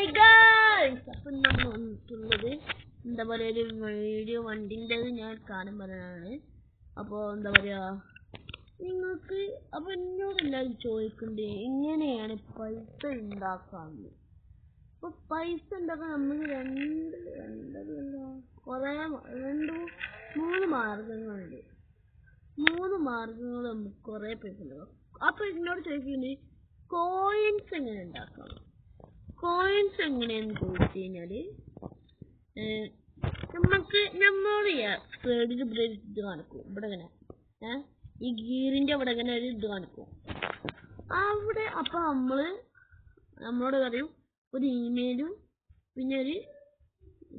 Hi guys, അപ്പം നമ്മൾ വന്നിട്ടുള്ളത് എന്താ പറയുക, ഒരു വീഡിയോ വണ്ടിൻ്റെത് ഞാൻ കാണാൻ പറയാനാണ്. അപ്പോൾ എന്താ പറയുക, നിങ്ങൾക്ക് അപ്പോൾ എന്നോട് എല്ലാവരും ചോദിക്കണ്ടേ എങ്ങനെയാണ് പൈസ ഉണ്ടാക്കാമെന്ന്. അപ്പോൾ പൈസ ഉണ്ടാക്കാൻ നമ്മൾ മൂന്ന് മാർഗങ്ങളുണ്ട്. നമുക്ക് കുറേ പൈസ ഉണ്ടാക്കാം. അപ്പോൾ എന്നോട് ചോദിക്കുന്നത് കോയിൻസ് എങ്ങനെ ഉണ്ടാക്കാം. കോയിൻസ് എങ്ങനെയാന്ന് ചോദിച്ചു കഴിഞ്ഞാല്, നമ്മുടെ സൈഡിൽ ഇവിടെ ഒരു ഇത് കാണിക്കും. ഇവിടെ ഇങ്ങനെ ഈ ഗീറിന്റെ അവിടെ ഇങ്ങനെ ഒരു ഇത് കാണിക്കും. അവിടെ അപ്പൊ നമ്മളോട് പറയും ഒരു ഇമെയിലും പിന്നെ ഒരു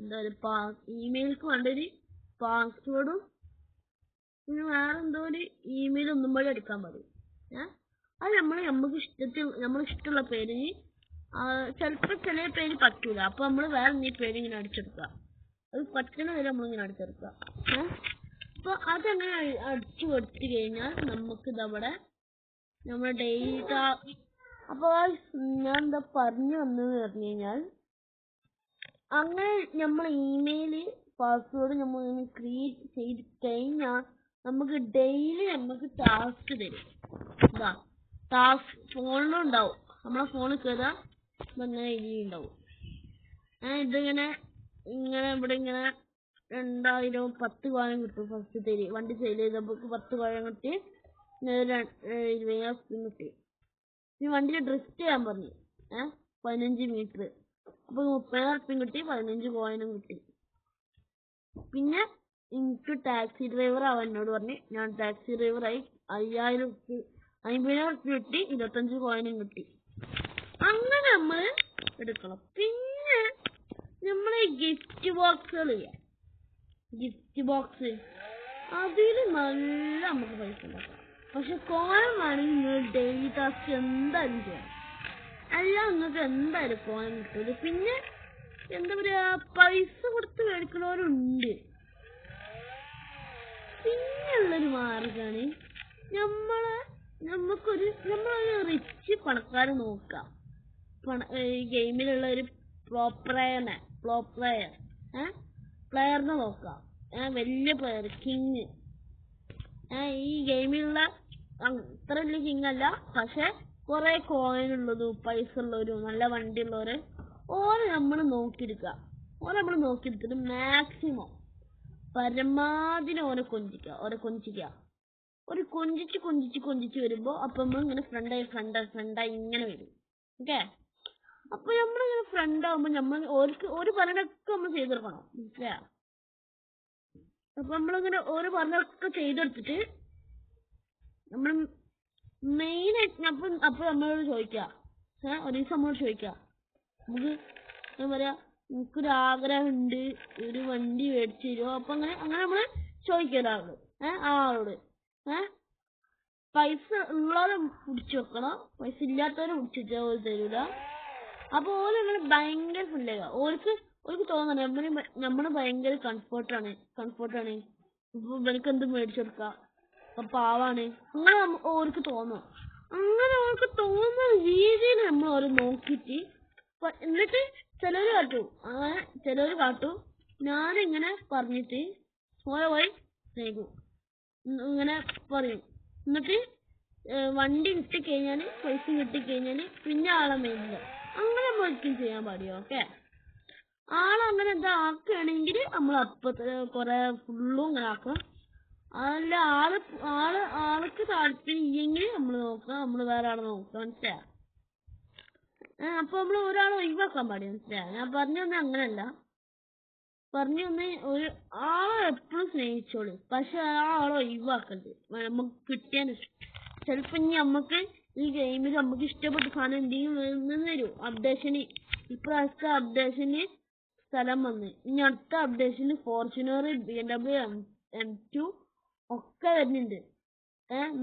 എന്താ പറയുക ഇമെയിൽക്ക് വേണ്ട ഒരു പാസ്വേഡും പിന്നെ വേറെ എന്തോ ഒരു ഇമെയിൽ ഒന്നും പോലെ എടുക്കാൻ പറയും. അത് നമുക്ക് ഇഷ്ടമുള്ള പേരിന് ചിലപ്പോൾ ചില പേര് പറ്റൂല. അപ്പൊ നമ്മൾ വേറെ ഈ പേര് ഇങ്ങനെ അടിച്ചെടുക്കുക. അത് പറ്റുന്ന വരെ നമ്മളിങ്ങനെ അടിച്ചെടുക്കുക. അപ്പൊ അതങ്ങനെ അടിച്ചു കൊടുത്തു കഴിഞ്ഞാൽ നമുക്ക് ഇതവിടെ നമ്മുടെ ഡേറ്റ. അപ്പൊ ഞാൻ എന്താ പറഞ്ഞു വന്നെന്ന് പറഞ്ഞു കഴിഞ്ഞാൽ, അങ്ങനെ നമ്മൾ ഇമെയില് പാസ്വേഡ് നമ്മൾ ക്രിയേറ്റ് ചെയ്ത് കഴിഞ്ഞാൽ നമുക്ക് ഡെയിലി നമുക്ക് ടാസ്ക് തരും. ടാസ്ക് ഫോണിലും ഉണ്ടാവും. നമ്മളെ ഫോണിൽ കയറാം, ഇങ്ങനെ ഉണ്ടാവും. ഇതിങ്ങനെ ഇവിടെ ഇങ്ങനെ 2000 10 കോയിൻ കിട്ടും. ഫസ്റ്റ് തരി വണ്ടി സെയിൽ ചെയ്തപ്പോൾ 10 കോയിൻ കിട്ടി, 20,000 കിട്ടി. ഈ വണ്ടിയിൽ ഡ്രിഫ്റ്റ് ചെയ്യാൻ പറഞ്ഞു 15 മീറ്റർ. അപ്പോൾ 30,000 കിട്ടി, 15 കോയിനും കിട്ടി. പിന്നെ എനിക്ക് ടാക്സി ഡ്രൈവർ ആവാൻ എന്നോട് പറഞ്ഞു. ഞാൻ ടാക്സി ഡ്രൈവറായി. 50,000 കിട്ടി, 25 കോയിനും കിട്ടി. അങ്ങനെ നമ്മൾ എടുക്കണം. പിന്നെ നമ്മളെ ഗിഫ്റ്റ് ബോക്സ് അതിൽ നല്ല നമുക്ക് പൈസ ഉണ്ടാക്കാം. പക്ഷെ കോയിൻ വേണമെങ്കിൽ നിങ്ങൾ ഡെയിലി ടാസ്ക് എന്തായാലും ചെയ്യാം. എല്ലാം നിങ്ങൾക്ക് എന്തായാലും കോയിൻ കിട്ടും. പിന്നെ എന്താ പറയാ, പൈസ കൊടുത്ത് മേടിക്കുന്നവരുണ്ട്. പിന്നെയുള്ളൊരു മാർഗമാണ് നമ്മളൊരു റിച്ച് പണക്കാരെ നോക്കാം. ഗെയിമിലുള്ള ഒരു പ്ലെയറിനെ നോക്കാം. വലിയ പ്ലെയർ, കിങ്. ഈ ഗെയിമിലുള്ള അത്ര വലിയ കിങ് അല്ല, പക്ഷെ കുറെ കോയിൻ ഉള്ളതും പൈസ ഉള്ളവരും നല്ല വണ്ടി ഉള്ളവരെ നമ്മൾ നോക്കിയെടുത്തിട്ട് മാക്സിമം പരമാവധി ഓരെ കൊഞ്ചിച്ച് വരുമ്പോ അപ്പൊ നമ്മൾ ഇങ്ങനെ ഫ്രണ്ടായി ഇങ്ങനെ വരും. ഓക്കെ, അപ്പൊ നമ്മളിങ്ങനെ ഫ്രണ്ട് ആവുമ്പോ നമ്മൾ ഒരു പറഞ്ഞൊക്കെ നമ്മൾ ചെയ്തെടുക്കണം. മനസ്സിലാ? അപ്പൊ നമ്മളിങ്ങനെ ഒരു പറഞ്ഞൊക്കെ ചെയ്തെടുത്തിട്ട് നമ്മൾ മെയിനായിട്ട് അപ്പൊ നമ്മളോട് ചോദിക്കാം. ഒരു ദിവസം നമ്മളോട് ചോദിക്കാം, നമുക്ക് എന്താ പറയാ, എനിക്കൊരു ആഗ്രഹം ഉണ്ട്, ഒരു വണ്ടി മേടിച്ചു തരുമോ. അപ്പൊ അങ്ങനെ നമ്മള് ചോദിക്കാം ആളോട്. പൈസ ഉള്ളവരെ പിടിച്ചു വെക്കണം, പൈസ ഇല്ലാത്തവരെ പിടിച്ചു തരൂല. അപ്പൊ ഓരോ ഭയങ്കര ഫുള്ളാക. ഓർക്ക് തോന്നണം നമ്മള് ഭയങ്കര കംഫർട്ടാണ്. ഇപ്പൊ ഇവർക്ക് എന്ത് മേടിച്ചെടുക്കാം, അപ്പൊ പാവാണ്, അങ്ങനെ ഓർക്ക് തോന്നും. അങ്ങനെ ഓർക്ക് തോന്നുന്ന രീതിയിൽ നമ്മൾ ഓരോ നോക്കിയിട്ട് എന്നിട്ട് ചിലര് കാട്ടും ഞാനിങ്ങനെ പറഞ്ഞിട്ട് പോയി ചെയ്തു ഇങ്ങനെ പറയും. എന്നിട്ട് വണ്ടി കിട്ടിക്കഴിഞ്ഞാല് പൈസ കിട്ടിക്കഴിഞ്ഞാല് പിന്നെ ആളെ മേടില്ല. അങ്ങനെ ഒരിക്കലും ചെയ്യാൻ പാടില്ല. ഓക്കെ, ആളങ്ങനെ എന്താ ആക്കുകയാണെങ്കിൽ നമ്മൾ അപ്പത്തെ കൊറേ ഫുള്ളും ഇങ്ങനെ ആക്കാം. അല്ല ആൾക്ക് താല്പര്യം ഇല്ലെങ്കിൽ നമ്മൾ നോക്കാം, നമ്മൾ വേറെ ആളെ നോക്കാം. മനസ്സിലാ? അപ്പൊ നമ്മൾ ഒരാളെ ഒഴിവാക്കാൻ പാടില്ല. മനസ്സിലാ? ഞാൻ പറഞ്ഞു തന്നെ അങ്ങനല്ല. പറഞ്ഞു തന്നെ ഒരു ആളെ എപ്പോഴും സ്നേഹിച്ചോളൂ, പക്ഷെ ആ ആളെ ഒഴിവാക്കരുത്. നമുക്ക് കിട്ടിയാൽ ചിലപ്പോ ഇനി നമുക്ക് ഈ ഗെയിമിൽ നമുക്ക് ഇഷ്ടപ്പെട്ട സാധനം എന്തെങ്കിലും വരും. അപ്ഡേഷന് ഇപ്രാവശ്യത്തെ അപ്ഡേഷന് സ്ഥലം വന്ന്, ഇനി അടുത്ത അപ്ഡേഷന് ഫോർച്യൂണർ, BMW M2 ഒക്കെ വരുന്നുണ്ട്.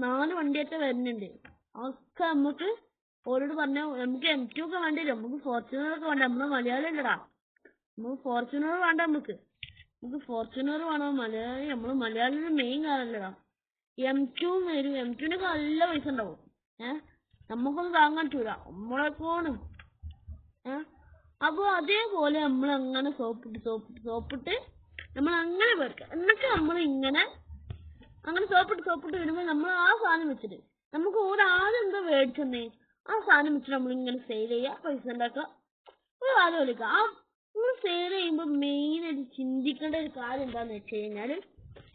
4 വണ്ടിയൊക്കെ വരുന്നുണ്ട്. അതൊക്കെ നമുക്ക് ഓരോട് പറഞ്ഞ നമുക്ക് M2 ഒക്കെ വേണ്ടി വരും. നമുക്ക് ഫോർച്യൂണർ ഒക്കെ വേണ്ട. നമ്മള് മലയാളം അല്ലടാ, നമുക്ക് ഫോർച്യൂണർ വേണ്ട. നമുക്ക് ഫോർച്യൂണർ വേണം. നമ്മള് മലയാളം മെയിൻ കാണല്ലടാ. M2 വരും. M2നൊക്കെ നല്ല പൈസ ഉണ്ടാവും. നമുക്കൊന്നും താങ്ങാൻ പറ്റൂല നമ്മളെ ഫോണ്. അപ്പൊ അതേപോലെ നമ്മൾ അങ്ങനെ സോപ്പിട്ട് നമ്മൾ അങ്ങനെ വെക്കുക. എന്നിട്ട് നമ്മൾ ഇങ്ങനെ അങ്ങനെ സോപ്പിട്ട് വരുമ്പോ നമ്മൾ ആ സാധനം വെച്ചിട്ട് നമുക്ക് ഒരാദ്യം എന്താ മേടിച്ചെന്നേ ആ സാധനം വെച്ചിട്ട് നമ്മൾ ഇങ്ങനെ സെയിൽ ചെയ്യുക, പൈസ ഉണ്ടാക്കുക, ഒരു കാര്യം വിളിക്കുക. ആ നമ്മൾ സെയിൽ ചെയ്യുമ്പോൾ മെയിൻ ആയിട്ട് ചിന്തിക്കേണ്ട ഒരു കാര്യം എന്താന്ന് വെച്ച് കഴിഞ്ഞാല്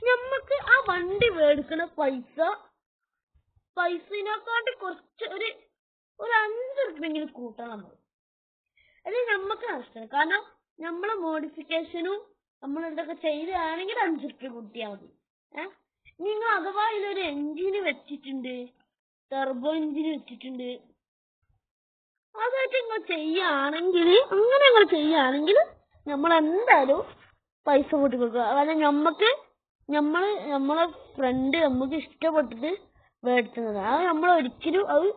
നമുക്ക് ആ വണ്ടി മേടിക്കുന്ന പൈസനെക്കാട്ടി കുറച്ച് ഒരു 5 ഉറുപ്പിയെങ്കിലും കൂട്ടണം നമ്മൾ. അല്ലെങ്കിൽ നമുക്ക് നഷ്ടമാണ്. കാരണം നമ്മളെ മോഡിഫിക്കേഷനും നമ്മൾ ഇതൊക്കെ ചെയ്തതാണെങ്കിൽ 5 ഉറുപ്പിക കൂട്ടിയാൽ മതി. നിങ്ങൾ അഥവാ ഇതിലൊരു എഞ്ചിന് വെച്ചിട്ടുണ്ട്, ടർബോ എഞ്ചിന് വെച്ചിട്ടുണ്ട്, അതായിട്ട് നിങ്ങൾ ചെയ്യുകയാണെങ്കിൽ നമ്മൾ എന്തായാലും പൈസ കൂട്ടി കൊടുക്കുക. കാരണം നമ്മളെ ഫ്രണ്ട് നമുക്ക് ഇഷ്ടപ്പെട്ടിട്ട് മേടിച്ചത് അത് നമ്മൾ ഒരിക്കലും അത്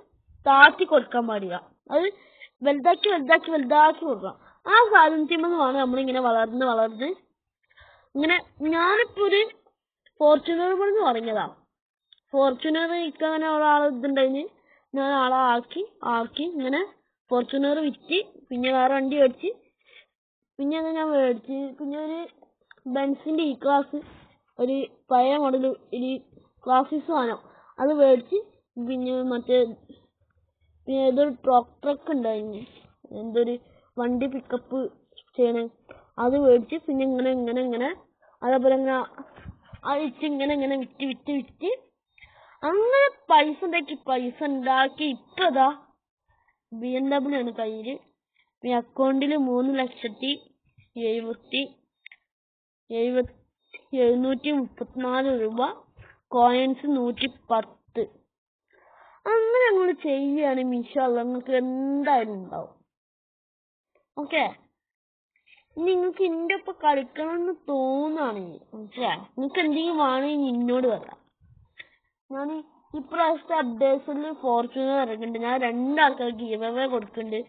താത്തി കൊടുക്കാൻ പാടില്ല. അത് വലുതാക്കി കൊടുക്കണം. ആ സാധനത്തിമെന്ന് വേണം നമ്മളിങ്ങനെ വളർന്ന് ഇങ്ങനെ. ഞാനിപ്പോ ഒരു ഫോർച്യൂണർ പണിന്ന് പറഞ്ഞതാ. ഫോർച്യൂണർ ഇങ്ങനെ ഒരാൾ ഇതുണ്ടായിന്, ഞാൻ ആളെ ആക്കി ഇങ്ങനെ ഫോർച്യൂണർ വിറ്റ്, പിന്നെ വേറെ വണ്ടി മേടിച്ച്, പിന്നെ ഞാൻ മേടിച്ച്, പിന്നെ ഒരു ബെൻസിന്റെ ഈ ക്ലാസ് ഒരു പഴയ മോഡൽ ഒരു ക്ലാസിസ് സാധനം അത് മേടിച്ച്, പിന്നെ ഏതൊരു ട്രക്ക് ഉണ്ടായിരുന്നു, എന്തൊരു വണ്ടി പിക്കപ്പ് ചെയ്യണേ, അത് മേടിച്ച്, പിന്നെ ഇങ്ങനെ അതേപോലെ ഇങ്ങനെ വിറ്റ് അങ്ങനെ പൈസ ഉണ്ടാക്കി ഇപ്പതാ BMW ആണ് കയ്യില്. പിന്നെ അക്കൗണ്ടില് 3,70,734 രൂപ, കോയിൻസ് 110. അങ്ങനെ ഞങ്ങൾ ചെയ്യുകയാണെങ്കിൽ ഇൻഷാ അല്ലാഹ് നിങ്ങൾക്ക് എന്തായാലും ഉണ്ടാവും. ഓക്കെ, നിങ്ങൾക്ക് ഇന്റെ ഒപ്പം കളിക്കണമെന്ന് തോന്നുകയാണെങ്കിൽ മനസ്സിലായി, നിങ്ങൾക്ക് എന്തെങ്കിലും വേണമെങ്കിൽ എന്നോട് പറയാം. ഞാൻ ഇപ്രാവശ്യത്തെ അപ്ഡേഷനിൽ ഫോർച്യൂണർ ഇറക്കുന്നുണ്ട്. ഞാൻ 2 ആൾക്കാർക്ക് ഗിവ് അവേ കൊടുക്കുന്നുണ്ട്.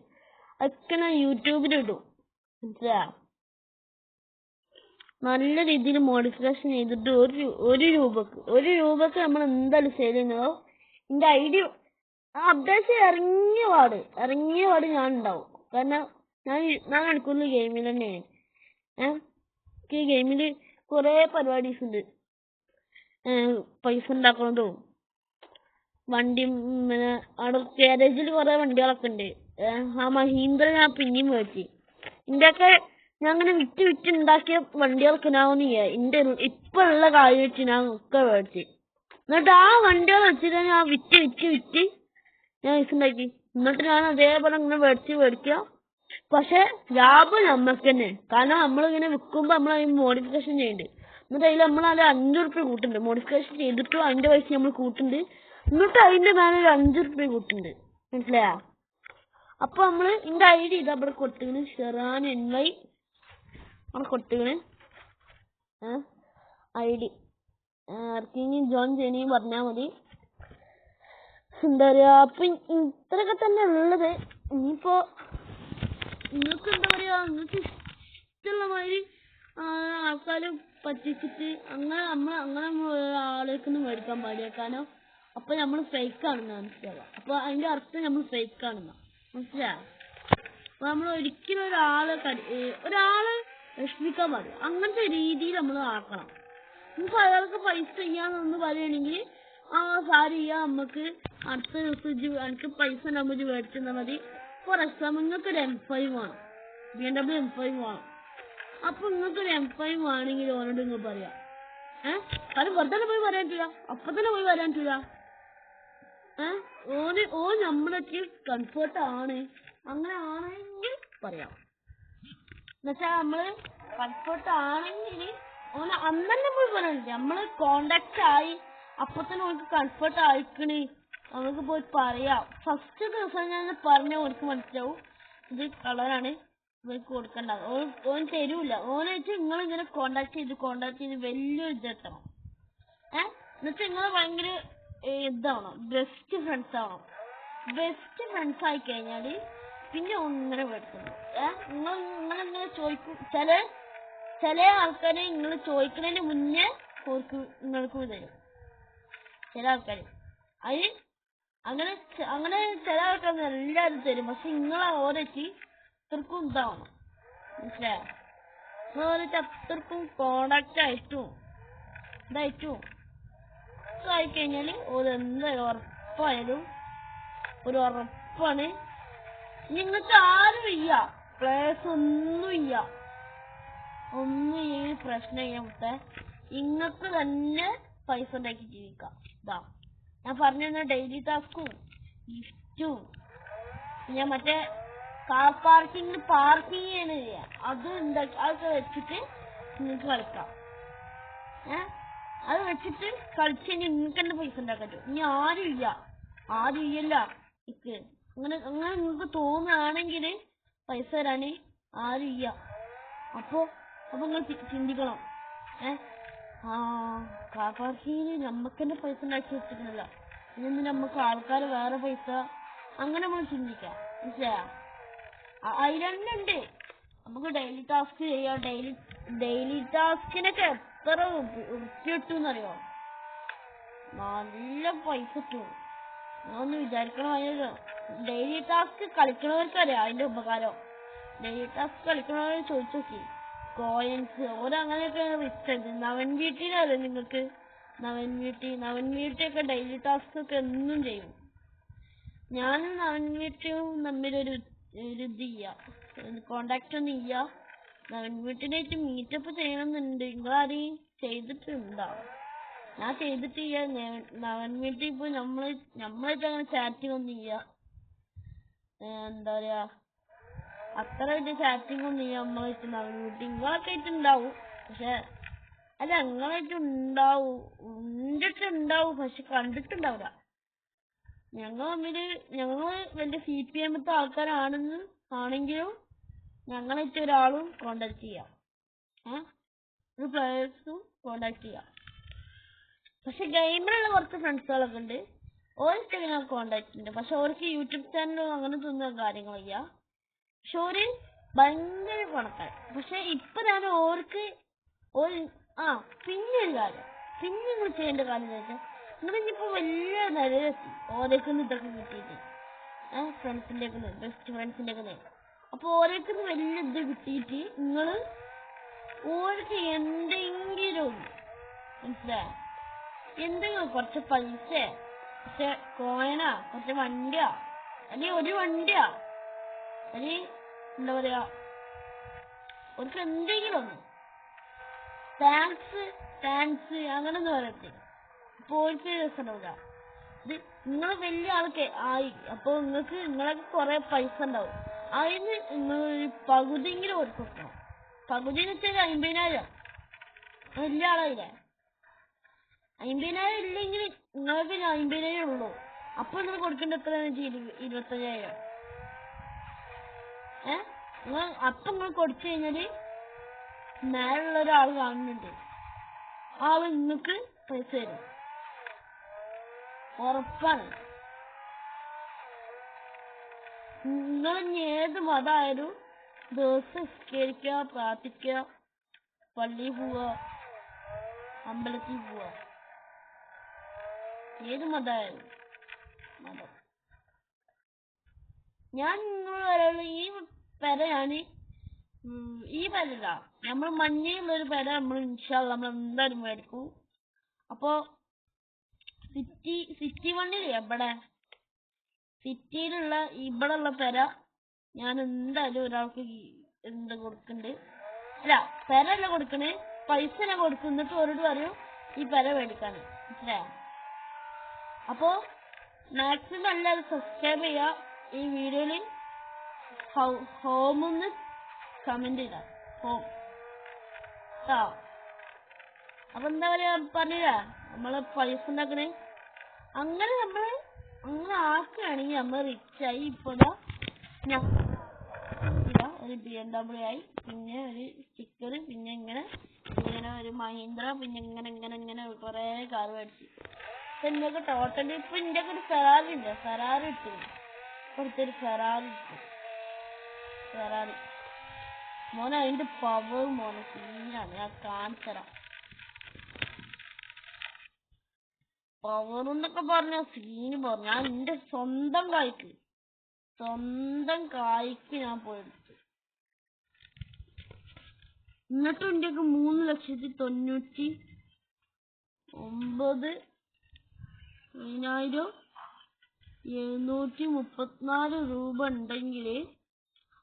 അതൊക്കെ ഞാൻ യൂട്യൂബിൽ ഇടും. മനസ്സിലാ, നല്ല രീതിയിൽ മോഡിഫിക്കേഷൻ ചെയ്തിട്ട് ഒരു രൂപക്ക് നമ്മൾ എന്തായാലും സെയിൽ ചെയ്യുന്നതോ എന്റെ ഐഡിയ അപ്ഡേഷൻ ഇറങ്ങിയ പാട് ഞാൻ ഉണ്ടാവും. കാരണം ഞാൻ മണിക്കൂറിൽ ഗെയിമിൽ തന്നെയാണ്. ഈ ഗെയിമിൽ കുറെ പരിപാടീസ് ഉണ്ട്. പൈസ ഉണ്ടാക്കുന്നതും വണ്ടി, പിന്നെ അവിടെ ഗാരേജിൽ കുറെ വണ്ടികളൊക്കെ ഉണ്ട്. ആ മഹീന്ദ്ര ഞാൻ പിന്നെയും മേടിച്ചു. ഇന്റെയൊക്കെ ഞാൻ അങ്ങനെ വിറ്റ് ഉണ്ടാക്കിയ വണ്ടികളൊക്കെ ഞാൻ ഇപ്പൊ ഉള്ള കാര്യം വെച്ച് ഞാൻ ഒക്കെ മേടിച്ചു. എന്നിട്ട് ആ വണ്ടികൾ വെച്ചിട്ട് ഞാൻ വിറ്റ് ഞാൻ പൈസ ഉണ്ടാക്കി. എന്നിട്ട് ഞാൻ അതേപോലെ ഇങ്ങനെ മേടിക്കുക. പക്ഷെ ലാഭം നമ്മക്ക് തന്നെ. കാരണം നമ്മളിങ്ങനെ വിൽക്കുമ്പോ നമ്മൾ അതിന് മോഡിഫിക്കേഷൻ ചെയ്യുന്നുണ്ട്. എന്നിട്ട് അതിൽ നമ്മളത് 5 ഉറുപ്പിക കൂട്ടുന്നുണ്ട്. മോഡിഫിക്കേഷൻ ചെയ്തിട്ടും അതിന്റെ പൈസ നമ്മൾ കൂട്ടുന്നുണ്ട്. എന്നിട്ട് അതിന്റെ മേലെ ഒരു 5 ഉറുപ്പിക കൂട്ടുന്നുണ്ട്. മനസ്സിലായാ? അപ്പൊ നമ്മള് എന്റെ ഐഡി ഇത് അവിടെ കൊടുത്തിങ്ങനെ ഷെറാൻ NY അവിടെ കൊടുത്തിങ്ങനെ ഐഡി ആർക്കെങ്കിലും ജോയിൻ ചെയ്യണമെങ്കിൽ പറഞ്ഞാൽ മതി. എന്താ പറയാ, അപ്പൊ ഇത്രയൊക്കെ തന്നെ ഉള്ളത്. ഇനിയിപ്പോ നിങ്ങൾക്ക് എന്താ പറയാ, നിങ്ങൾക്ക് ഇഷ്ടമുള്ള മാതിരി ആൾക്കാരെ പറ്റിച്ചിട്ട് അങ്ങനെ ആളേക്കൊന്നും മേടിക്കാൻ പാടില്ല. കാരണം അപ്പൊ നമ്മൾ ഫേക്ക് ആണെന്ന് മനസ്സിലാവുക. അപ്പൊ അതിന്റെ അർത്ഥം നമ്മൾ ഫേക്ക് ആണെന്ന മനസ്സിലാവും. അപ്പൊ നമ്മൾ ഒരിക്കലും ഒരാളെ വിഷമിക്കാൻ പാടില്ല. അങ്ങനത്തെ രീതിയിൽ നമ്മൾ ആക്കണം. നമുക്ക് അയാൾക്ക് പൈസ ചെയ്യാന്നൊന്ന് പറയുകയാണെങ്കിൽ സാരിയ്യ നമുക്ക് അടുത്ത ദിവസം എനിക്ക് പൈസ ഉണ്ടാകുമ്പോൾ മേടിച്ചെന്നാൽ മതി. ഫോർ എക്സാമ്പിൾ നിങ്ങൾക്ക് ഒരു M5 വേണം, BMW M5 വേണം. അപ്പൊ നിങ്ങൾക്ക് ഒരു M5 വേണമെങ്കിൽ ഓനോട് നിങ്ങൾ പറയാം. കാരണം വെറുതെ പോയി പറയാൻ പറ്റില്ല, അപ്പൊ തന്നെ പോയി പറയാൻ പറ്റില്ല. ഓൻ നമ്മളൊക്കെ കംഫർട്ട് ആണ്, അങ്ങനെ ആണെങ്കിൽ പറയാം. എന്നുവെച്ചാ നമ്മള് കംഫർട്ട് ആണെങ്കിൽ ഓന് അന്നെ പോയി പറയാനില്ല. നമ്മള് കോണ്ടാക്ട് ആയി അപ്പൊ തന്നെ ഓർക്ക് കംഫർട്ട് ആയിക്കണ്, നമുക്ക് പോയി പറയാം. ഫസ്റ്റ് ദിവസം ഞാൻ പറഞ്ഞ ഓർക്ക് മനസ്സിലാവും ഇത് കളറാണ്, ഇവർക്ക് കൊടുക്കണ്ട. ഓൻ തരൂല. ഓനായിട്ട് നിങ്ങളിങ്ങനെ കോണ്ടാക്ട് ചെയ്ത് വലിയൊരു ഇതെത്തണം. എന്നിട്ട് നിങ്ങൾ ഭയങ്കര ഇതാവണം, ബെസ്റ്റ് ഫ്രണ്ട്സ് ആവണം. ബെസ്റ്റ് ഫ്രണ്ട്സ് ആയി കഴിഞ്ഞാല് പിന്നെ ഒന്നിനെ മേടിക്കുന്നു. നിങ്ങളിങ്ങനെ ചോദിക്കും. ചില ആൾക്കാര് നിങ്ങൾ ചോദിക്കുന്നതിന് മുന്നേ നിങ്ങൾക്ക് തരും. ചില ആൾക്കാര് അങ്ങനെ ചില ആൾക്കാർ എല്ലാവരും തരും. പക്ഷെ നിങ്ങൾ ഓരോ അത്രക്കും ഇതാവണം, മനസ്സിലായോ? അത്രക്കും കോണ്ടാക്ട് ആയിട്ടും ഇതായിട്ടും ആയിക്കഴിഞ്ഞാല് എന്തായാലും ഉറപ്പായാലും ഒരു ഉറപ്പാണ്. നിങ്ങൾക്ക് ആരും ഇല്ല, പ്ലേയേഴ്സ് ഒന്നും ഇല്ല, ഈ പ്രശ്നം ചെയ്യാൻ മുട്ടേ ഇങ്ങക്ക് തന്നെ പൈസ ഉണ്ടാക്കി ജീവിക്കാം. ഇതാ ഞാൻ പറഞ്ഞ ഡെയിലി ടാസ്കും ഗിഫ്റ്റും ഞാൻ മറ്റേ കാർ പാർക്കിംഗ് ചെയ്യണില്ല, അതൊക്കെ വെച്ചിട്ട് നിങ്ങൾക്ക് കളിക്കാം. അത് വെച്ചിട്ട് കളിച്ച് കഴിഞ്ഞാൽ നിങ്ങൾക്ക് തന്നെ പൈസ ഉണ്ടാക്കാൻ പറ്റും. ഇനി ആരും ഇല്ല അങ്ങനെ നിങ്ങൾക്ക് തോന്നുകയാണെങ്കിൽ പൈസ തരാന് ആരും ഇല്ല. അപ്പൊ നിങ്ങൾ ചിന്തിക്കണം, കാർ പാർക്കിങ്ങിന് നമ്മക്ക് തന്നെ പൈസ ഉണ്ടാക്കി വെച്ചിട്ടില്ല, ഇനി നമുക്ക് ആൾക്കാർ വേറെ പൈസ അങ്ങനെ നമ്മൾ ചിന്തിക്കാം, മനസ്സിലായോ? അതിലുണ്ട് നമുക്ക് ഡെയിലി ടാസ്ക് ചെയ്യാം. ഡെയിലി ടാസ്കിനൊക്കെ എത്ര കിട്ടുമെന്നറിയോ? നല്ല പൈസ കിട്ടും. ഞാനൊന്ന് വിചാരിക്കണമായല്ലോ. ഡെയിലി ടാസ്ക് കളിക്കണവർക്കറിയാം അതിന്റെ ഉപകാരം. ഡെയിലി ടാസ്ക് കളിക്കണവരെ ചോദിച്ചു നോക്കി. Coins ഓരങ്ങനെയൊക്കെ rich. നവൻ വീട്ടിലല്ലേ നിങ്ങൾക്ക്? നവൻ വീട്ടിയൊക്കെ ഡെയിലി ടാസ്ക് ഒക്കെ എന്നും ചെയ്യും. ഞാനും നവൻ വീട്ടിയും തമ്മിലൊരു ഇത് ചെയ്യാം, കോണ്ടാക്ട് ഒന്നും ഇല്ല. നവൻ വീട്ടിനായിട്ട് മീറ്റപ്പ് ചെയ്യണമെന്നുണ്ട്. നിങ്ങളാരെയും ചെയ്തിട്ടുണ്ടോ? ഞാൻ ചെയ്തിട്ടില്ല. നവൻ വീട്ടിൽ ഇപ്പൊ നമ്മളായിട്ട് അങ്ങനെ ചാറ്റിംഗ് ഒന്നും ഇല്ല. എന്താ പറയാ, അത്ര വലിയ ചാറ്റിംഗ് ഒന്നും ഇല്ല നമ്മളായിട്ട്. നവൻ വീട്ടിൽ നിങ്ങളൊക്കെ ആയിട്ട് ഉണ്ടാവും, പക്ഷെ അല്ല നിങ്ങളായിട്ട് ഉണ്ടാവും പക്ഷെ കണ്ടിട്ടുണ്ടാവില്ല. ഞങ്ങൾ വലിയ CPM-ത്തെ ആൾക്കാരാണെങ്കിലും ഞങ്ങളായിട്ട് ഒരാളും കോണ്ടാക്ട് ചെയ്യാം, ഒരു പ്ലേയേഴ്സും കോണ്ടാക്ട് ചെയ്യാം. പക്ഷെ ഗെയിമിലുള്ള കുറച്ച് ഫ്രണ്ട്സുകളൊക്കെ ഉണ്ട്, ഓർക്ക് ഞാൻ കോണ്ടാക്ട് ഉണ്ട്. പക്ഷെ അവർക്ക് യൂട്യൂബ് ചാനലും അങ്ങനത്തെ ഒന്നും കാര്യങ്ങളില്ല. പക്ഷെ ഓര് ഭയങ്കര പണക്കാർ. പക്ഷെ ഇപ്പൊ ഞാൻ ഓർക്ക് പിന്നെ ഒരു കാര്യം, പിന്നെ നിങ്ങൾ ചെയ്യേണ്ട കാര്യം എന്താ വെച്ചാൽ, നിങ്ങളിപ്പോ വലിയ നിലയിലെത്തി ഓരോക്കുന്ന ഇതൊക്കെ കിട്ടിയിട്ട്, ഫ്രണ്ട്സിന്റെ ഒക്കെ ബെസ്റ്റ് ഫ്രണ്ട്സിന്റെ ഒക്കെ. അപ്പൊ ഓരോക്കുന്ന വലിയ ഇത് കിട്ടിയിട്ട് നിങ്ങള് ഓർക്ക് എന്തെങ്കിലും മനസ്സിലായോ, എന്തെങ്കിലും കുറച്ച് പൈസ, കുറച്ച് കോയിനാ, കുറച്ച് വണ്ടിയാ, അല്ലെങ്കിൽ ഒരു വണ്ടിയാ, അല്ലെങ്കിൽ എന്താ പറയാ, അവർക്ക് എന്തെങ്കിലും ഒന്ന് താങ്ക്സ് അങ്ങനെ ഒന്നും പറയത്തില്ല. അപ്പൊ ഓർക്ക് രസം ഉണ്ടാവില്ല. ഇത് നിങ്ങൾ വലിയ ആൾക്ക് ആയി, അപ്പൊ നിങ്ങളൊക്കെ കുറെ പൈസ ഉണ്ടാവും. അതിന് നിങ്ങളൊരു പകുതിയെങ്കിലും ഓർക്ക് കൊടുക്കണം. പകുതി എന്ന് വെച്ചാൽ 50,000. വലിയ ആളായില്ലേ? 50,000 ഇല്ലെങ്കിൽ നിങ്ങൾക്ക് 50,000 ഉള്ളൂ. അപ്പൊ നിങ്ങൾ കൊടുക്കേണ്ട എത്രയാണെന്ന് വെച്ചാൽ 25,000. അപ്പൊ നിങ്ങൾ കൊടുത്തു കഴിഞ്ഞാല് നേരെയുള്ള ഒരാൾ കാണുന്നുണ്ട്, ആള് നിങ്ങൾക്ക് പൈസ തരും, ഉറപ്പാണ്. നിങ്ങൾ ഏത് മതമായാലും ദിവസം നിസ്കരിക്കുക, പ്രാർത്ഥിക്കുക, പള്ളിയിൽ പോവുക, അമ്പലത്തിൽ പോവുക, ഏത് മതമായാലും ഞാൻ നിങ്ങൾ പറയാനുള്ള ഈ പെരല്ല, നമ്മൾ മഞ്ഞയുള്ളൊരു പെര നമ്മൾ ഇൻഷാല്ലാ നമ്മൾ എന്തായാലും മേടിക്കും. അപ്പൊ സിറ്റി വണ്ടിയില്ലേ, സിറ്റിയിലുള്ള ഇവിടെ ഉള്ള പെര ഞാൻ എന്തായാലും ഒരാൾക്ക് കൊടുക്കുന്നുണ്ട്. അല്ല, പെര അല്ല കൊടുക്കണേ, പൈസ ഞാൻ കൊടുക്കുന്നിട്ട് അവരോട് പറയും ഈ പെര മേടിക്കാന്, മനസ്സിലായോ? അപ്പൊ മാക്സിമം എല്ലാവരും സബ്സ്ക്രൈബ് ചെയ്യുക. ഈ വീഡിയോയില് ഹോമെന്ന് കമന്റ് ചെയ്താ ഹോം. അപ്പൊ എന്താ പറയാ, പറഞ്ഞില്ല നമ്മള് പൈസ ഉണ്ടാക്കണേ. അങ്ങനെ ആക്കുകയാണെങ്കിൽ നമ്മൾ റിച്ചായി. ഇപ്പൊ ഒരു BMW ആയി, പിന്നെ ഒരു സ്റ്റിക്കർ, പിന്നെ ഇങ്ങനെ ഒരു മഹീന്ദ്ര, പിന്നെ ഇങ്ങനെ കുറെ കാർ മേടിച്ചു. എന്തൊക്കെ ടോട്ടലി ഇപ്പൊ ഇന്ത്യക്ക് ഒരു ഫെറാറി ഉണ്ട്. ഫെറാറി ഇട്ടു കൊടുത്തൊരു ഫെറാറി മോനെ, അതിന്റെ പവർ മോനെ സീനാണ്. ഞാൻ കാണിച്ചരാം. പവർ എന്നൊക്കെ പറഞ്ഞ സീന് പറഞ്ഞു. ഞാൻ എന്റെ സ്വന്തം കായ്ക്ക് സ്വന്തം കായ്ക്ക് ഞാൻ പോയെടുത്തു. എന്നിട്ടും ഇന്ത്യക്ക് 3,99,734 രൂപ ഉണ്ടെങ്കിൽ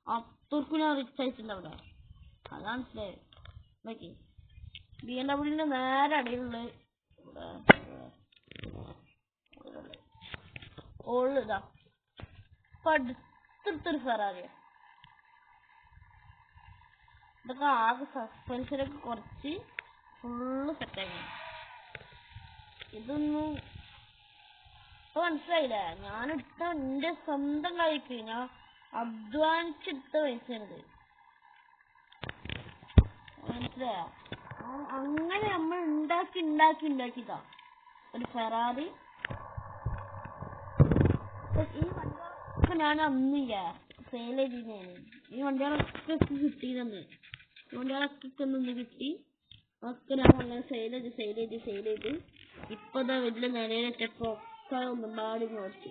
അത്രക്കും ഞാൻ റിച്ച് ആയിട്ടുണ്ട് അവിടെ. അതാണ് മനസ്സിലായത്. BMW നേരെ അടിയിലുള്ള ഇതാ ഇപ്പൊ അടുത്തൊരു ഫെറാറിയാ. ഇതൊക്കെ ആകെ സസ്പെൻഷനൊക്കെ കുറച്ച് ഫുള്ള് സെറ്റാക്കി. ഇതൊന്നും ഇപ്പൊ മനസ്സിലായില്ലേ? ഞാനെടുത്ത എന്റെ സ്വന്തം കായ്ക്ക് ഞാൻ അധ്വാനിച്ചെടുത്ത പൈസയാണിത്. മനസ്സിലായോ? അങ്ങനെ നമ്മൾ ഉണ്ടാക്കിയതാ ഒരു ഫെറാറി. ഈ വണ്ടികളൊക്കെ ഞാൻ അന്നില്ല സെയിൽ ചെയ്തിരുന്നേന്. ഈ വണ്ടികളൊക്കെ കിട്ടിയതെന്ന്. ഈ വണ്ടികളൊക്കെ നിന്ന് കിട്ടി. ഒക്കെ ഞാൻ അങ്ങനെ സെയിൽ ചെയ്ത് ഇപ്പൊ വലിയ നിലയിലെത്തിയപ്പോ ഒക്കെ ഒന്നും പാടി നോക്കി.